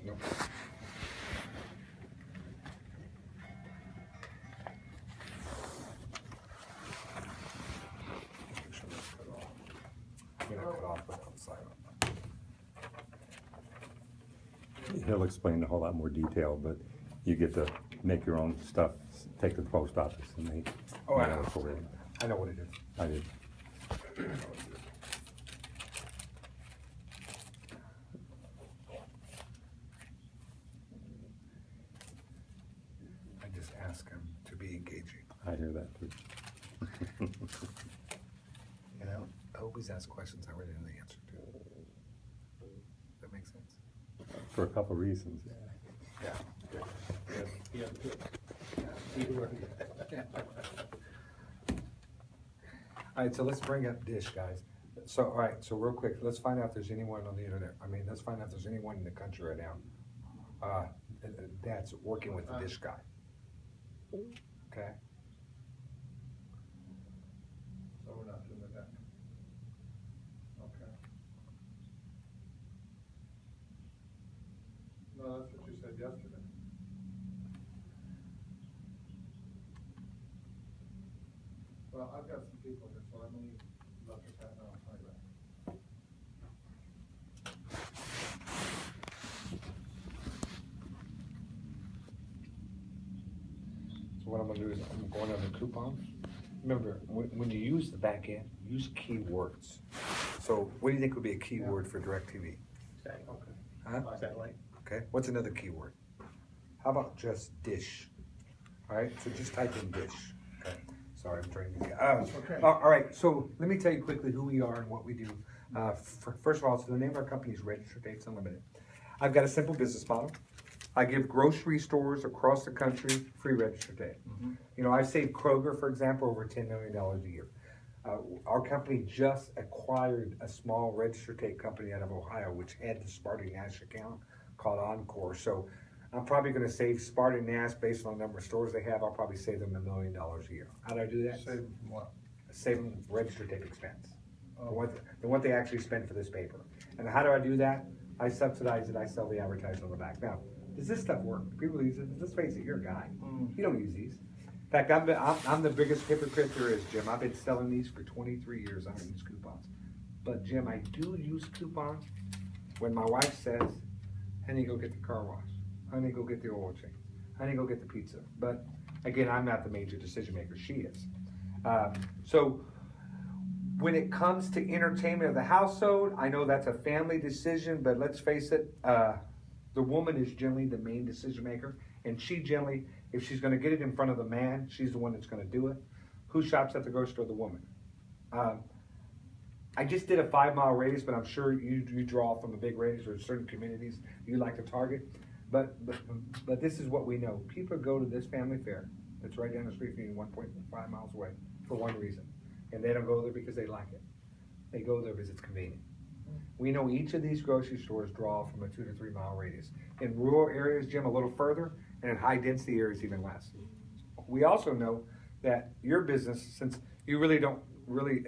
Nope. I'm gonna cut off what's on silent. He'll explain a whole lot more detail, but you get to make your own stuff, take to the post office and they. Oh, I mail know. it for you. I know what it is. I did. I just ask him to be engaging. I hear that too. You know, I always ask questions I already know the answer to. That makes sense? For a couple of reasons. Yeah. All right, so let's bring up Dish, guys. So, all right, so real quick, let's find out if there's anyone on the internet. I mean, let's find out if there's anyone in the country right now that's working with the Dish guy. Okay? So we're not doing that. Okay. No, that's what you said yesterday. Well, I've got some people here, so let me look at that now. I'll tell you that. So what I'm gonna do is I'm going under coupons. Remember, when you use the back end, use keywords. So what do you think would be a keyword for DirecTV? Okay. Huh? Satellite. Okay, what's another keyword? How about just Dish? All right, so just type in Dish. Okay, sorry, I'm trying to. Okay. All right, so let me tell you quickly who we are and what we do. First of all, so the name of our company is Registered Dates Unlimited. I've got a simple business model. I give grocery stores across the country free registered date. You know, I've saved Kroger, for example, over $10 million a year. Our company just acquired a small registered tape company out of Ohio, which had the Spartan Nash account called Encore. So I'm probably going to save Spartan Nash based on the number of stores they have. I'll probably save them $1 million a year. How do I do that? Save what? Save them registered tape expense. Oh. What they actually spend for this paper. And how do I do that? I subsidize it. I sell the advertising on the back. Now, does this stuff work? People use it. Let's face it, you're a guy. You don't use these. In fact, I'm the biggest hypocrite there is, Jim. I've been selling these for 23 years. I don't use coupons. But, Jim, I do use coupons when my wife says, honey, go get the car wash. Honey, go get the oil change. Honey, go get the pizza. But, again, I'm not the major decision maker. She is. So, when it comes to entertainment of the household, I know that's a family decision, but let's face it, the woman is generally the main decision maker. And she generally, if she's going to get it in front of the man, she's the one that's going to do it. Who shops at the grocery store? The woman. I just did a 5-mile radius, but I'm sure you draw from a big radius or certain communities you like to target. But this is what we know. People go to this family fair that's right down the street from you, 1.5 miles away, for one reason. And they don't go there because they like it. They go there because it's convenient. We know each of these grocery stores draw from a 2 to 3 mile radius. In rural areas, Jim, a little further, and in high density areas, even less. We also know that your business, since you really don't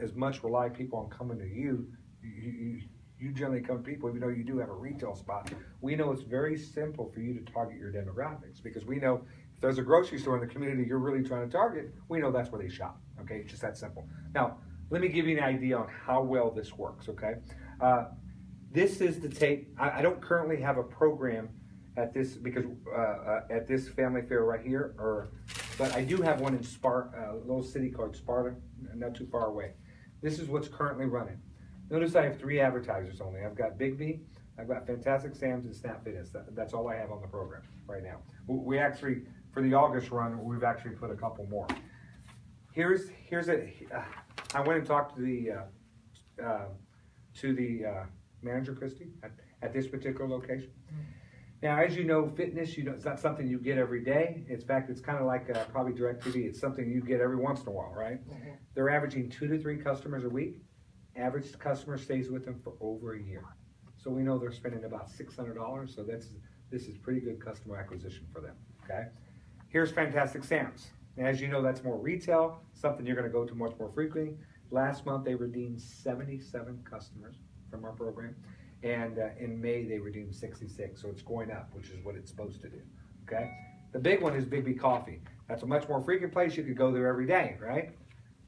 as much rely people on coming to you, you generally come to people, even though you do have a retail spot. We know it's very simple for you to target your demographics because we know if there's a grocery store in the community you're really trying to target, we know that's where they shop. Okay, it's just that simple. Now, let me give you an idea on how well this works. Okay, this is the tape. I don't currently have a program at this because at this family fair right here, but I do have one in Sparta, a little city called Sparta, not too far away. This is what's currently running. Notice I have 3 advertisers only. I've got Big B, I've got Fantastic Sam's, and Snap Fitness. That's all I have on the program right now. We actually, for the August run, we've actually put a couple more. Here's I went and talked to the manager, Christy, at this particular location. Now, as you know, fitness, it's not something you get every day. In fact, it's kind of like probably DirecTV. It's something you get every once in a while, right? They're averaging 2 to 3 customers a week. Average customer stays with them for over a year. So we know they're spending about $600. So this is pretty good customer acquisition for them. Okay. Here's Fantastic Sam's. As you know, that's more retail, something you're going to go to much more frequently. Last month, they redeemed 77 customers from our program. And in May, they redeemed 66, so it's going up, which is what it's supposed to do, okay? The big one is Big B Coffee. That's a much more frequent place. You could go there every day, right?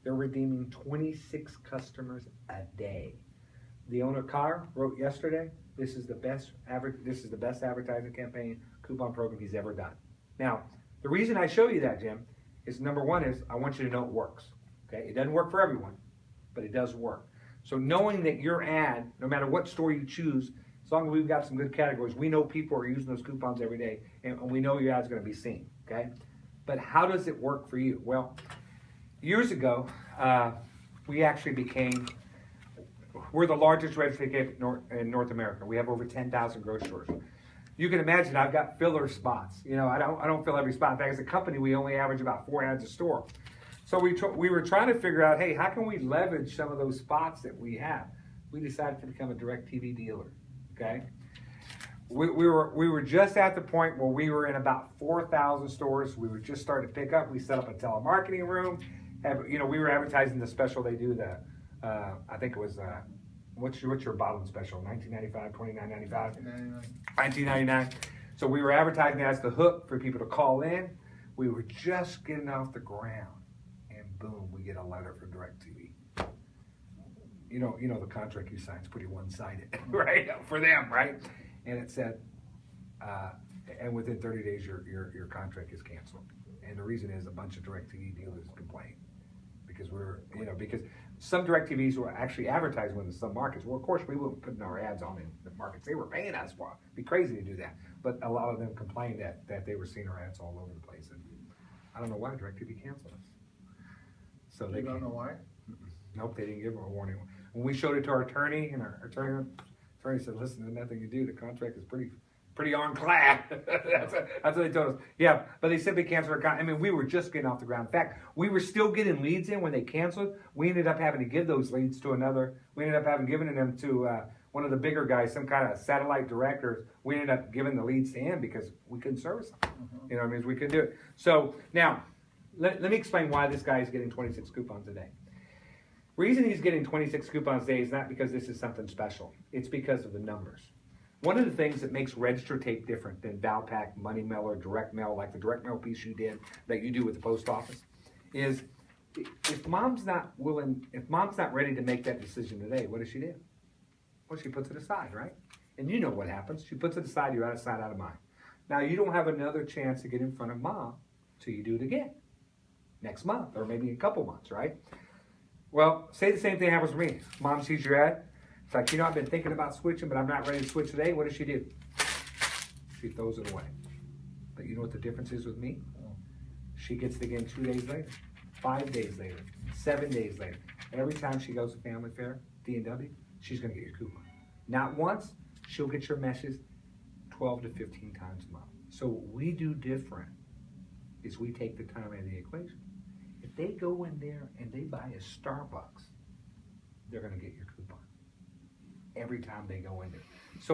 They're redeeming 26 customers a day. The owner Carr wrote yesterday, this is the best advertising campaign coupon program he's ever done. Now, the reason I show you that, Jim, is number one is I want you to know it works. Okay, it doesn't work for everyone, but it does work. So knowing that your ad, no matter what store you choose, as long as we've got some good categories, we know people are using those coupons every day, and we know your ad's going to be seen. Okay, but how does it work for you? Well, years ago, we actually we're the largest registry in North America. We have over 10,000 grocery stores. You can imagine I've got filler spots. You know, I don't fill every spot. In fact, as a company, we only average about 4 ads a store. So we were trying to figure out, hey, how can we leverage some of those spots that we have? We decided to become a DirecTV dealer. Okay, we were just at the point where we were in about 4,000 stores. We were just starting to pick up. We set up a telemarketing room. We were advertising the special they do. I think it was. What's your bottom special? $19.95, $29.95? $19.99. So we were advertising that as the hook for people to call in. We were just getting off the ground, and boom, we get a letter from DirecTV. You know the contract you signed is pretty one-sided, right? For them, right? And it said, and within 30 days, your contract is canceled. And the reason is a bunch of DirecTV dealers complained because because some DirecTVs were actually advertising in some markets. Well, of course, we weren't putting our ads on in the markets they were paying us for. It'd be crazy to do that. But a lot of them complained that they were seeing our ads all over the place. And I don't know why DirecTV canceled us. So You don't know why? Nope, they didn't give them a warning. When we showed it to our attorney, and our attorney said, "Listen, there's nothing you do. The contract is pretty ironclad." That's what they told us. Yeah, but they simply canceled our contract. I mean, we were just getting off the ground. In fact, we were still getting leads in when they canceled. We ended up having to give those leads to another. We ended up giving them to one of the bigger guys, some kind of satellite directors. We ended up giving the leads to him because we couldn't service them. You know what I mean? We couldn't do it. So now, let me explain why this guy is getting 26 coupons a day. Reason he's getting 26 coupons a day is not because this is something special. It's because of the numbers. One of the things that makes Register Tape different than Valpak, Money Mail, or Direct Mail, like the Direct Mail piece you did that you do with the post office, is if mom's not ready to make that decision today, what does she do? Well, she puts it aside, right? And you know what happens. She puts it aside, you're out of sight, out of mind. Now, you don't have another chance to get in front of mom till you do it again. Next month, or maybe a couple months, right? Well, say the same thing happens to me. Mom sees your ad. It's like, I've been thinking about switching, but I'm not ready to switch today. What does she do? She throws it away. But you know what the difference is with me? She gets it again 2 days later, 5 days later, 7 days later. Every time she goes to Family Fair, D&W, she's going to get your coupon. Not once, she'll get your message 12 to 15 times a month. So what we do different is we take the time out of the equation. If they go in there and they buy a Starbucks, they're going to get your coupon every time they go in there. So